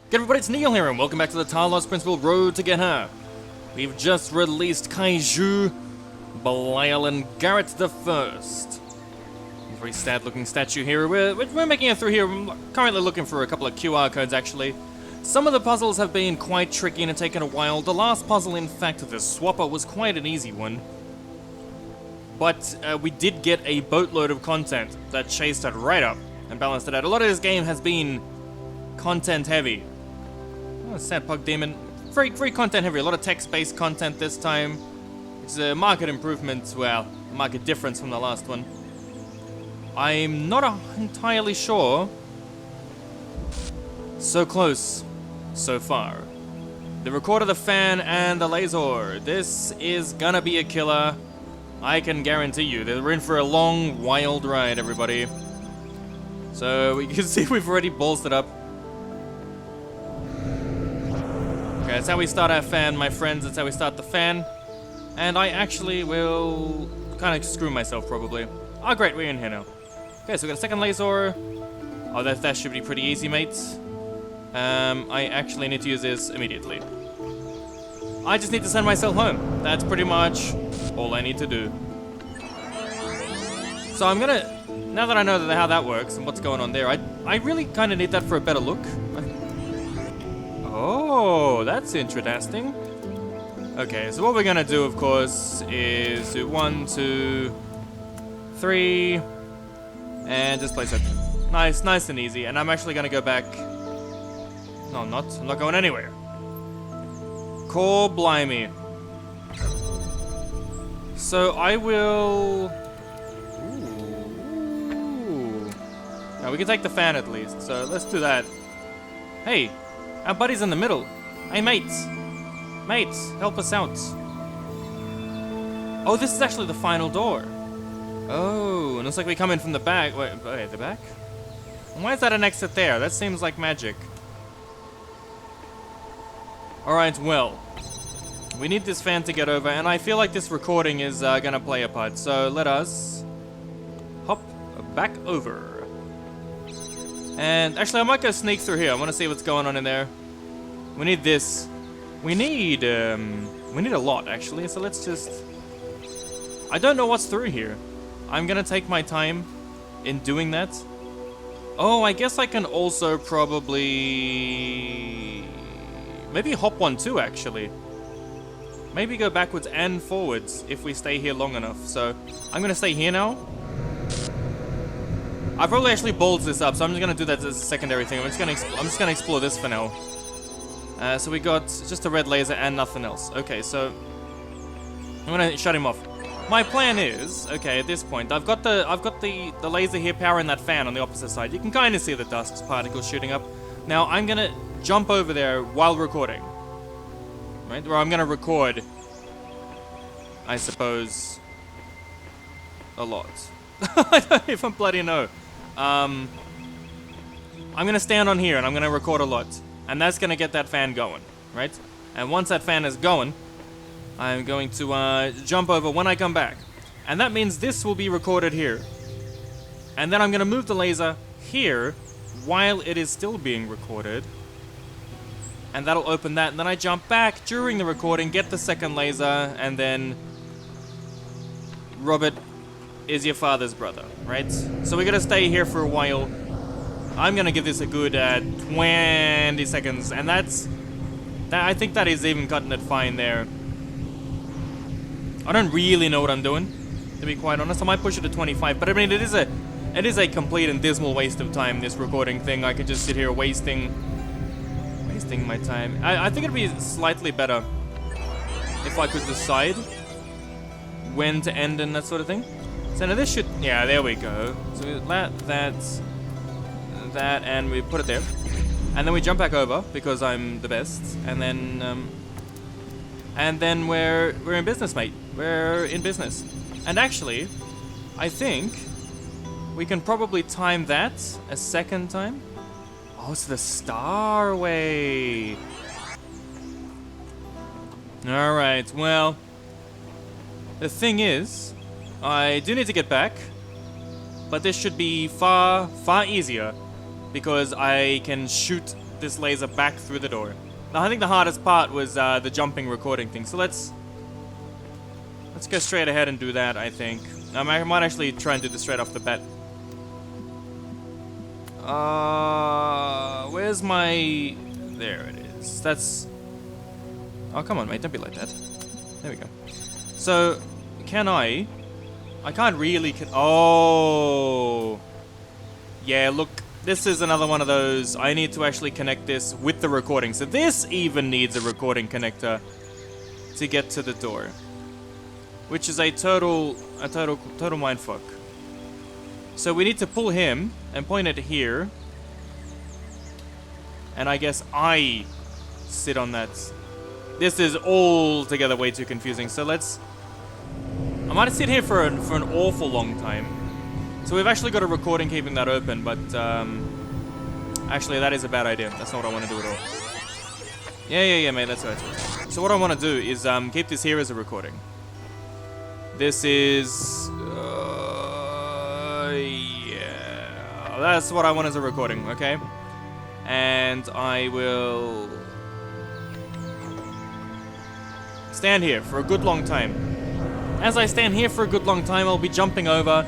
Good everybody, it's Neill here, and welcome back to the Talos Principle Road to Gehenna. We've just released Kaiju, Belial, and Garrett the First. Very sad looking statue here. We're making it through here. I'm currently looking for a couple of QR codes actually. Some of the puzzles have been quite tricky and have taken a while. The last puzzle, in fact, the swapper, was quite an easy one. But we did get a boatload of content that chased it right up and balanced it out. A lot of this game has been content heavy. Oh, sad pug demon. Very content heavy. A lot of text-based content this time. It's a market improvement, well, a market difference from the last one. I'm not entirely sure. So close, so far. The recorder, the fan, and the laser. This is gonna be a killer. I can guarantee you. We're in for a long, wild ride, everybody. So we can see we've already bolstered up. Okay, that's how we start our fan, my friends. That's how we start the fan. And I actually will kind of screw myself, probably. Oh, great, we're in here now. Okay, so we got a second laser. Oh, that should be pretty easy, mates. I actually need to use this immediately. I just need to send myself home. That's pretty much all I need to do. So I'm gonna, now that I know how that works and what's going on there, I really kind of need that for a better look. Oh, that's interesting. Okay, so what we're gonna do, of course, is do 1, 2, 3, and just place it. Nice and easy. And I'm actually gonna go back. No, I'm not. I'm not going anywhere. Core blimey. So I will. Ooh. Now we can take the fan at least. So let's do that. Hey. Our buddy's in the middle. Hey, mates. Mates, help us out. Oh, this is actually the final door. Oh, it looks like we come in from the back. Wait, the back? Why is that an exit there? That seems like magic. Alright, well. We need this fan to get over, and I feel like this recording is gonna play a part. So let us hop back over. And actually, I might go sneak through here. I want to see what's going on in there. We need this. We need a lot, actually. So let's just. I don't know what's through here. I'm gonna take my time in doing that. Oh, I guess I can also probably maybe hop one too. Actually, maybe go backwards and forwards if we stay here long enough. So I'm gonna stay here now. I've probably actually balled this up, so I'm just gonna do that as a secondary thing. I'm just gonna explore this for now. So we got just a red laser and nothing else. Okay, so I'm gonna shut him off. My plan is, okay, at this point, I've got the laser here powering that fan on the opposite side. You can kind of see the dust particles shooting up. Now I'm gonna jump over there while recording, right? Or I'm gonna record, I suppose, a lot. I don't even bloody know. I'm gonna stand on here and I'm gonna record a lot, and that's gonna get that fan going, right? And once that fan is going, I'm going to jump over when I come back, and that means this will be recorded here, and then I'm gonna move the laser here while it is still being recorded, and that'll open that, and then I jump back during the recording, get the second laser, and then Robert is your father's brother, right? So we're gonna stay here for a while. I'm gonna give this a good 20 seconds, and I think that is even cutting it fine there. I don't really know what I'm doing, to be quite honest. I might push it to 25, but I mean, it is a complete and dismal waste of time, this recording thing. I could just sit here wasting my time. I think it'd be slightly better if I could decide when to end and that sort of thing. So now this should, yeah, there we go. So we that, and we put it there, and then we jump back over because I'm the best, and then we're in business, mate. We're in business, and actually, I think we can probably time that a second time. Oh, it's the Starway. All right, well, the thing is, I do need to get back, but this should be far easier because I can shoot this laser back through the door. Now, I think the hardest part was the jumping recording thing. So let's go straight ahead and do that, I think. I might actually try and do this straight off the bat. Where's my... There it is. That's... Oh, come on, mate. Don't be like that. There we go. So, can I can't really... Oh! Yeah, look. This is another one of those. I need to actually connect this with the recording. So this even needs a recording connector to get to the door. Which is a total mindfuck. So we need to pull him and point it here. And I guess I sit on that. This is altogether way too confusing. So let's... I might sit here for an awful long time. So we've actually got a recording keeping that open, but actually that is a bad idea. That's not what I want to do at all. Yeah, mate, that's right. So what I want to do is keep this here as a recording. This is... yeah... That's what I want as a recording, okay? And I will... stand here for a good long time. As I stand here for a good long time, I'll be jumping over,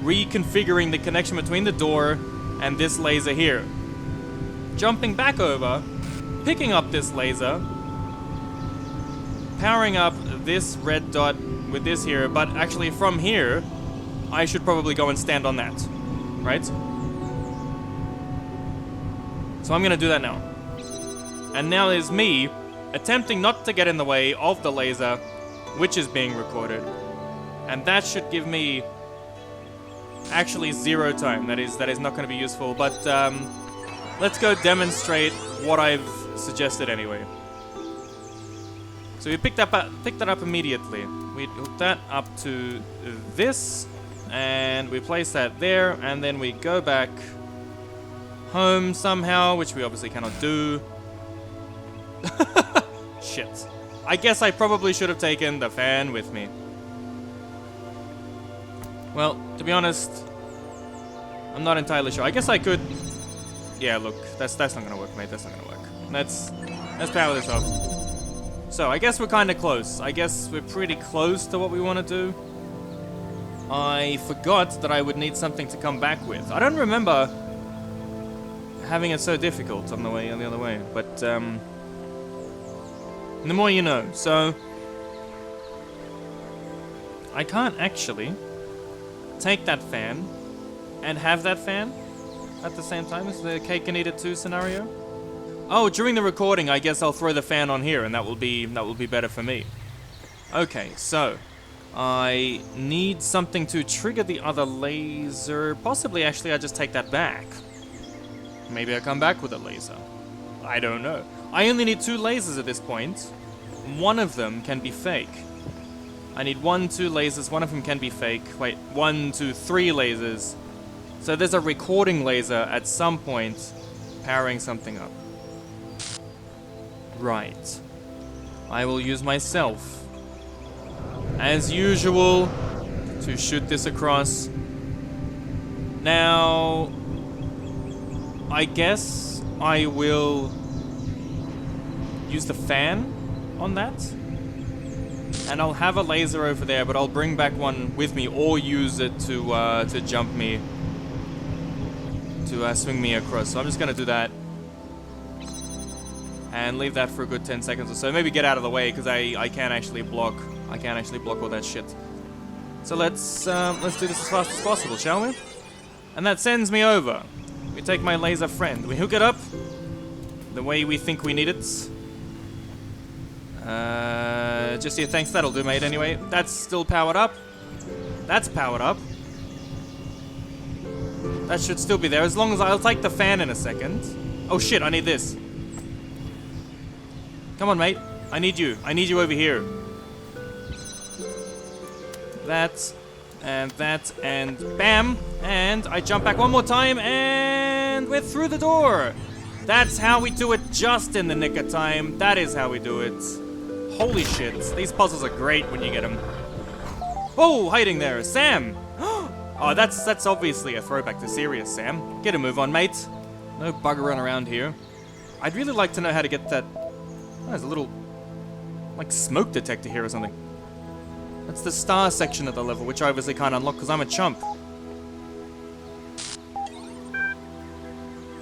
reconfiguring the connection between the door and this laser here. Jumping back over, picking up this laser, powering up this red dot with this here, but actually from here, I should probably go and stand on that, right? So I'm gonna do that now. And now there's me attempting not to get in the way of the laser, which is being recorded. And that should give me actually 0 time. That is not going to be useful, but let's go demonstrate what I've suggested anyway. So we picked that up immediately. We hook that up to this, and we place that there, and then we go back home somehow, which we obviously cannot do. Shit. I guess I probably should have taken the fan with me. Well, to be honest, I'm not entirely sure. I guess I could... Yeah, look, that's not gonna work, mate. That's not gonna work. Let's power this off. So, I guess we're kind of close. I guess we're pretty close to what we want to do. I forgot that I would need something to come back with. I don't remember having it so difficult on the other way, but the more you know. So I can't actually take that fan and have that fan at the same time as the cake and eat it too scenario. Oh, during the recording, I guess I'll throw the fan on here, and that will be better for me. Okay, so I need something to trigger the other laser. Possibly, actually, I just take that back. Maybe I come back with a laser. I don't know. I only need 2 lasers at this point. One of them can be fake. I need 1, 2 lasers. One of them can be fake. Wait, 1, 2, 3 lasers. So there's a recording laser at some point powering something up. Right. I will use myself, as usual, to shoot this across. Now, I guess I will use the fan on that, and I'll have a laser over there, but I'll bring back one with me, or use it to jump me, to swing me across. So I'm just gonna do that, and leave that for a good 10 seconds or so. Maybe get out of the way, because I can't actually block. I can't actually block all that shit. So let's do this as fast as possible, shall we? And that sends me over. We take my laser friend. We hook it up the way we think we need it. Just here, thanks. That'll do, mate. Anyway, that's still powered up. That's powered up. That should still be there, as long as I'll take the fan in a second. Oh shit! I need this. Come on, mate. I need you. I need you over here. That, and bam! And I jump back one more time, and we're through the door! That's how we do it, just in the nick of time. That is how we do it. Holy shit, these puzzles are great when you get them. Oh, hiding there, Sam! Oh, that's obviously a throwback to Serious Sam. Get a move on, mate. No bugger run around here. I'd really like to know how to get that... Oh, there's a little, like, smoke detector here or something. That's the star section of the level, which I obviously can't unlock because I'm a chump.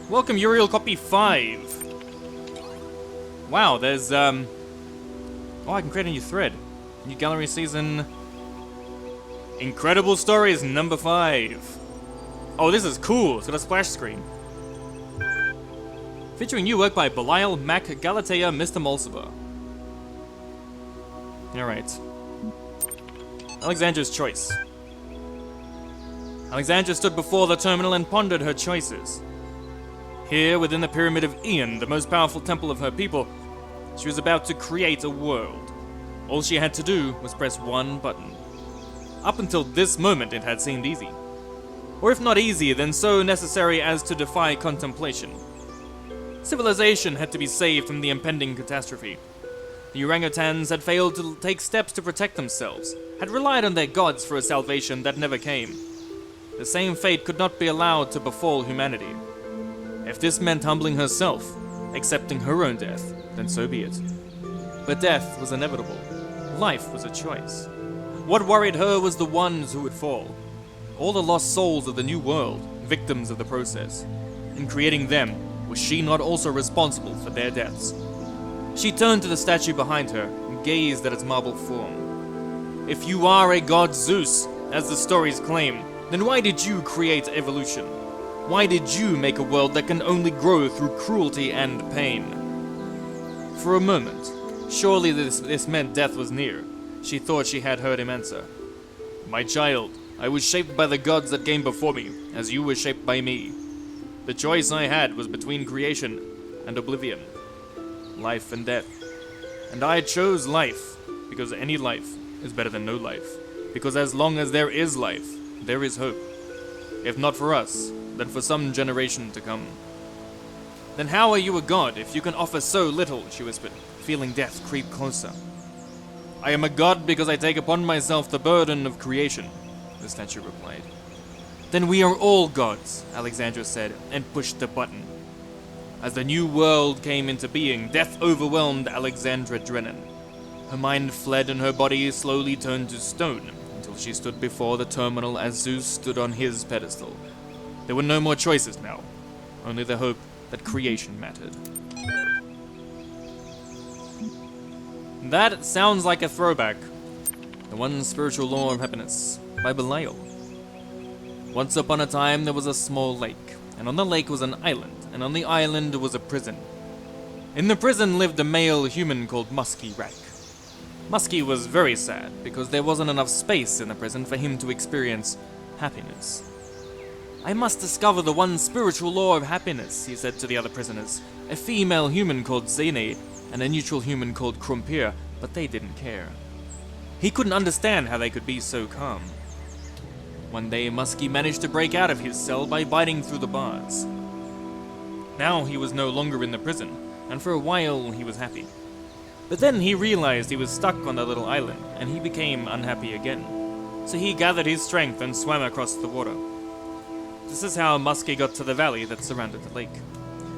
Welcome, Uriel Copy 5. Wow, there's, Oh, I can create a new thread. New gallery season... Incredible Stories number 5. Oh, this is cool. It's got a splash screen. Featuring new work by Belial, Mac, Galatea, Mr. Mulciber. Alright. Alexandra's choice. Alexandra stood before the terminal and pondered her choices. Here, within the Pyramid of Ian, the most powerful temple of her people, she was about to create a world. All she had to do was press one button. Up until this moment, it had seemed easy. Or if not easy, then so necessary as to defy contemplation. Civilization had to be saved from the impending catastrophe. The orangutans had failed to take steps to protect themselves, had relied on their gods for a salvation that never came. The same fate could not be allowed to befall humanity. If this meant humbling herself, accepting her own death, then so be it. But death was inevitable. Life was a choice. What worried her was the ones who would fall. All the lost souls of the new world, victims of the process. In creating them, was she not also responsible for their deaths? She turned to the statue behind her and gazed at its marble form. If you are a god Zeus, as the stories claim, then why did you create evolution? Why did you make a world that can only grow through cruelty and pain? For a moment, surely this meant death was near. She thought she had heard him answer. My child, I was shaped by the gods that came before me, as you were shaped by me. The choice I had was between creation and oblivion. Life and death. And I chose life, because any life is better than no life. Because as long as there is life, there is hope. If not for us, then for some generation to come. Then how are you a god if you can offer so little, she whispered, feeling death creep closer. I am a god because I take upon myself the burden of creation, the statue replied. Then we are all gods, Alexandra said, and pushed the button. As the new world came into being, death overwhelmed Alexandra Drennan. Her mind fled and her body slowly turned to stone, until she stood before the terminal as Zeus stood on his pedestal. There were no more choices now, only the hope that creation mattered. That sounds like a throwback. The One Spiritual Law of Happiness, by Belial. Once upon a time there was a small lake, and on the lake was an island, and on the island was a prison. In the prison lived a male human called Muskie Rack. Muskie was very sad, because there wasn't enough space in the prison for him to experience happiness. I must discover the one spiritual law of happiness, he said to the other prisoners, a female human called Zene, and a neutral human called Crumpir, but they didn't care. He couldn't understand how they could be so calm. One day, Muskie managed to break out of his cell by biting through the bars. Now he was no longer in the prison, and for a while he was happy. But then he realized he was stuck on the little island, and he became unhappy again. So he gathered his strength and swam across the water. This is how Muskie got to the valley that surrounded the lake.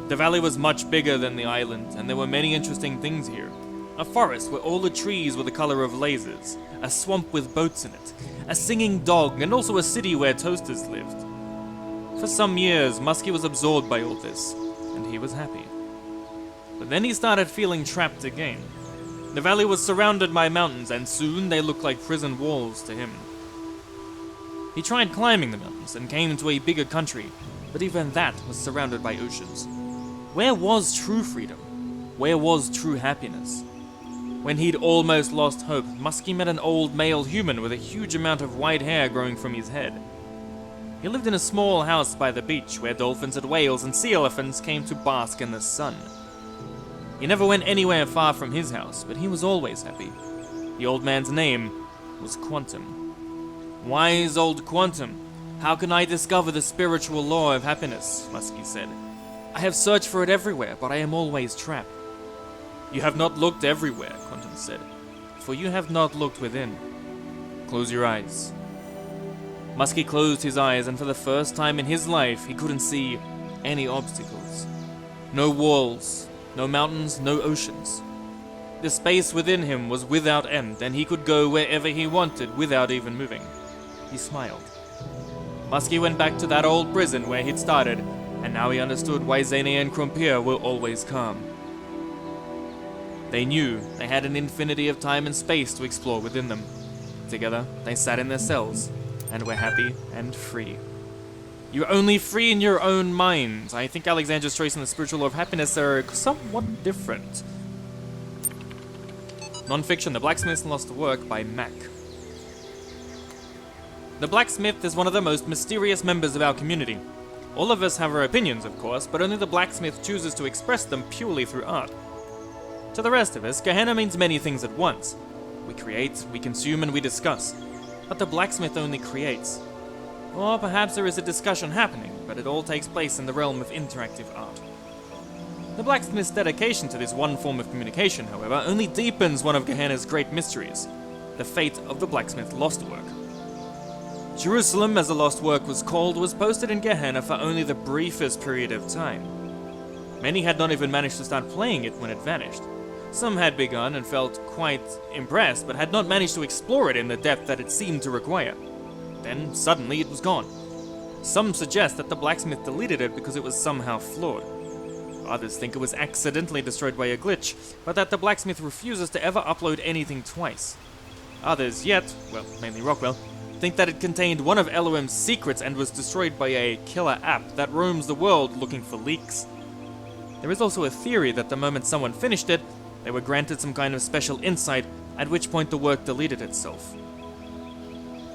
The valley was much bigger than the island, and there were many interesting things here. A forest where all the trees were the color of lasers, a swamp with boats in it, a singing dog, and also a city where toasters lived. For some years, Muskie was absorbed by all this, and he was happy. But then he started feeling trapped again. The valley was surrounded by mountains, and soon they looked like prison walls to him. He tried climbing the mountains and came to a bigger country, but even that was surrounded by oceans. Where was true freedom? Where was true happiness? When he'd almost lost hope, Muskie met an old male human with a huge amount of white hair growing from his head. He lived in a small house by the beach where dolphins and whales and sea elephants came to bask in the sun. He never went anywhere far from his house, but he was always happy. The old man's name was Quantum. Wise old Quantum, how can I discover the spiritual law of happiness? Muskie said. I have searched for it everywhere, but I am always trapped. You have not looked everywhere, Quantum said, for you have not looked within. Close your eyes. Muskie closed his eyes, and for the first time in his life, he couldn't see any obstacles. No walls, No mountains, no oceans. The space within him was without end, and he could go wherever he wanted without even moving. He smiled. Muskie went back to that old prison where he'd started, and now he understood why Xenia and Croteam were always calm. They knew they had an infinity of time and space to explore within them. Together, they sat in their cells, and were happy and free. You're only free in your own mind. I think Alexander's choice and the spiritual law of happiness are somewhat different. Non-fiction, The Blacksmith's Lost Work by Mac. The blacksmith is one of the most mysterious members of our community. All of us have our opinions, of course, but only the blacksmith chooses to express them purely through art. To the rest of us, Gehenna means many things at once. We create, we consume, and we discuss. But the blacksmith only creates. Or perhaps there is a discussion happening, but it all takes place in the realm of interactive art. The blacksmith's dedication to this one form of communication, however, only deepens one of Gehenna's great mysteries, the fate of the blacksmith's lost work. Jerusalem, as the lost work was called, was posted in Gehenna for only the briefest period of time. Many had not even managed to start playing it when it vanished. Some had begun and felt quite impressed, but had not managed to explore it in the depth that it seemed to require. Then, suddenly, it was gone. Some suggest that the blacksmith deleted it because it was somehow flawed. Others think it was accidentally destroyed by a glitch, but that the blacksmith refuses to ever upload anything twice. Others yet, well, mainly Rockwell, think that it contained one of Elohim's secrets and was destroyed by a killer app that roams the world looking for leaks. There is also a theory that the moment someone finished it, they were granted some kind of special insight, at which point the work deleted itself.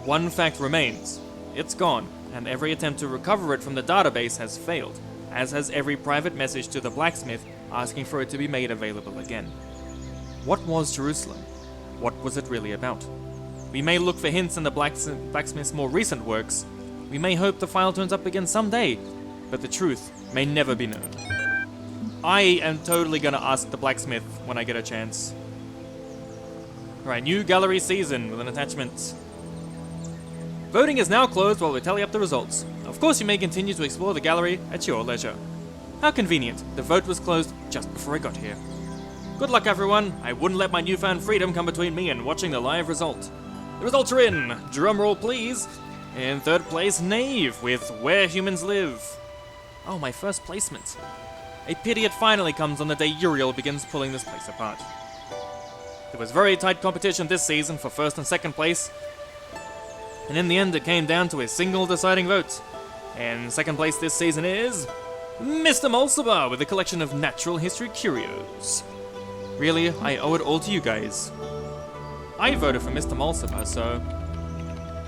One fact remains. It's gone, and every attempt to recover it from the database has failed, as has every private message to the blacksmith asking for it to be made available again. What was Jerusalem? What was it really about? We may look for hints in the blacksmith's more recent works. We may hope the file turns up again someday, but the truth may never be known. I am totally gonna ask the blacksmith when I get a chance. Alright, new gallery season with an attachment. Voting is now closed while we tally up the results. Of course, you may continue to explore the gallery at your leisure. How convenient. The vote was closed just before I got here. Good luck, everyone. I wouldn't let my newfound freedom come between me and watching the live result. The results are in. Drumroll, please. In third place, Neill with Where Humans Live. Oh, my first placement. A pity it finally comes on the day Uriel begins pulling this place apart. There was very tight competition this season for first and second place, and in the end it came down to a single deciding vote. And second place this season is Mr. Mulciber with a collection of natural history curios. Really, I owe it all to you guys. I voted for Mr. Mulciber, so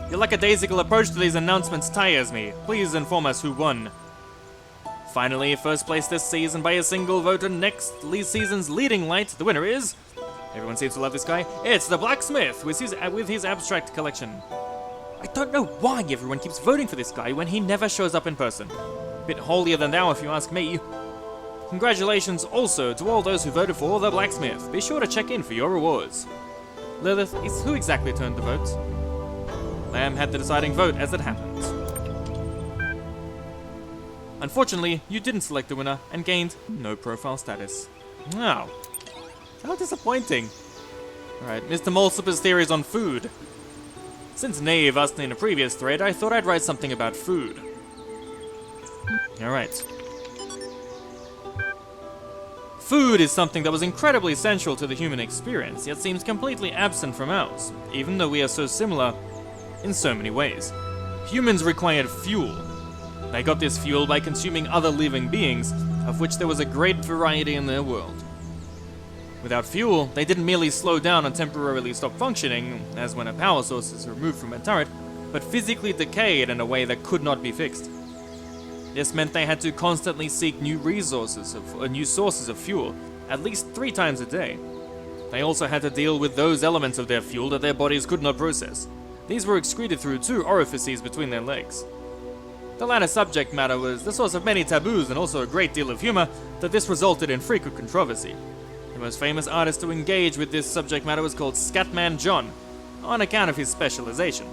your lackadaisical approach to these announcements tires me. Please inform us who won. Finally, first place this season by a single vote, and next season's leading light, the winner is... Everyone seems to love this guy. It's the blacksmith with his abstract collection. I don't know why everyone keeps voting for this guy when he never shows up in person. Bit holier than thou if you ask me. Congratulations also to all those who voted for the blacksmith. Be sure to check in for your rewards. Lilith is who exactly turned the vote. Lamb had the deciding vote as it happened. Unfortunately, you didn't select the winner and gained no profile status. Wow. How disappointing. Alright, Mr. Mulciber's theories on food. Since Neill asked me in a previous thread, I thought I'd write something about food. Alright. Food is something that was incredibly central to the human experience, yet seems completely absent from ours, even though we are so similar in so many ways. Humans required fuel. They got this fuel by consuming other living beings, of which there was a great variety in their world. Without fuel, they didn't merely slow down and temporarily stop functioning, as when a power source is removed from a turret, but physically decayed in a way that could not be fixed. This meant they had to constantly seek new new sources of fuel, at least 3 times a day. They also had to deal with those elements of their fuel that their bodies could not process. These were excreted through 2 orifices between their legs. The latter subject matter was the source of many taboos and also a great deal of humor, that this resulted in frequent controversy. The most famous artist to engage with this subject matter was called Scatman John, on account of his specialization.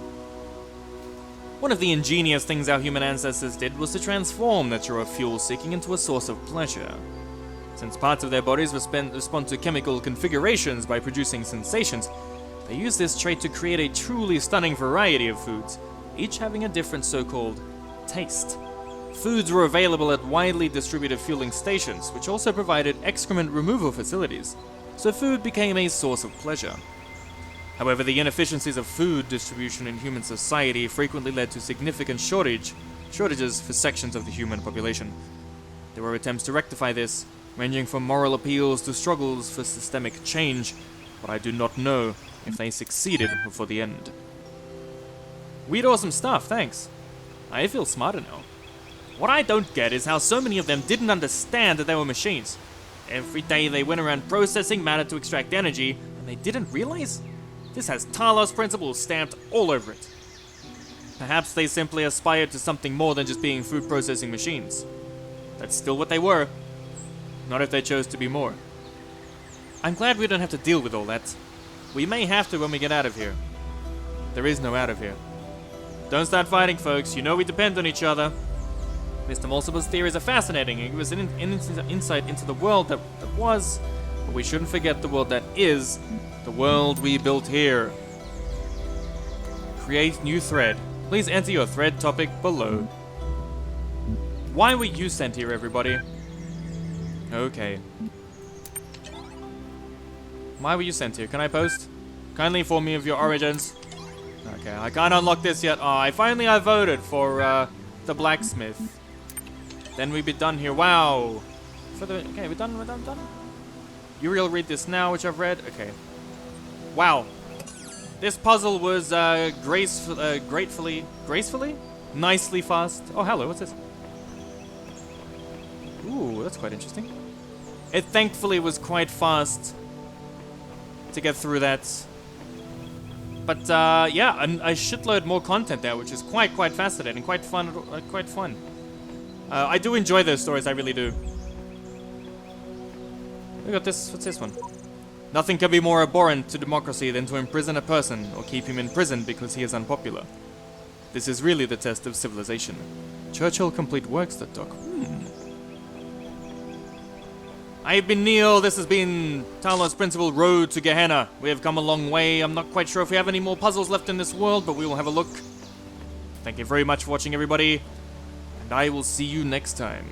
One of the ingenious things our human ancestors did was to transform natural fuel seeking into a source of pleasure. Since parts of their bodies respond to chemical configurations by producing sensations, they use this trait to create a truly stunning variety of foods, each having a different so-called taste. Foods were available at widely distributed fueling stations, which also provided excrement removal facilities, so food became a source of pleasure. However, the inefficiencies of food distribution in human society frequently led to significant shortages for sections of the human population. There were attempts to rectify this, ranging from moral appeals to struggles for systemic change, but I do not know if they succeeded before the end. Weird awesome stuff, thanks. I feel smarter now. What I don't get is how so many of them didn't understand that they were machines. Every day they went around processing matter to extract energy, and they didn't realize? This has Talos Principle stamped all over it. Perhaps they simply aspired to something more than just being food processing machines. That's still what they were. Not if they chose to be more. I'm glad we don't have to deal with all that. We may have to when we get out of here. There is no out of here. Don't start fighting, folks. You know we depend on each other. Mr. Mulsible's theories are fascinating. It was an insight into the world that was, but we shouldn't forget the world that is, the world we built here. Create new thread. Please enter your thread topic below. Why were you sent here, everybody? Okay. Why were you sent here? Can I post? Kindly inform me of your origins. Okay, I can't unlock this yet. Oh, I voted for the blacksmith. Then we'd be done here. Wow. Okay, we're done. Uriel, read this now, which I've read. Okay. Wow. This puzzle was gracefully, nicely fast. Oh, hello. What's this? Ooh, that's quite interesting. It thankfully was quite fast to get through that. But yeah, a shitload more content there, which is quite fascinating, quite fun. I do enjoy those stories, I really do. We got this. What's this one? Nothing can be more abhorrent to democracy than to imprison a person or keep him in prison because he is unpopular. This is really the test of civilization. Churchill complete works.doc. I've been Neill, this has been Talos Principle Road to Gehenna. We have come a long way. I'm not quite sure if we have any more puzzles left in this world, but we will have a look. Thank you very much for watching, everybody, and I will see you next time.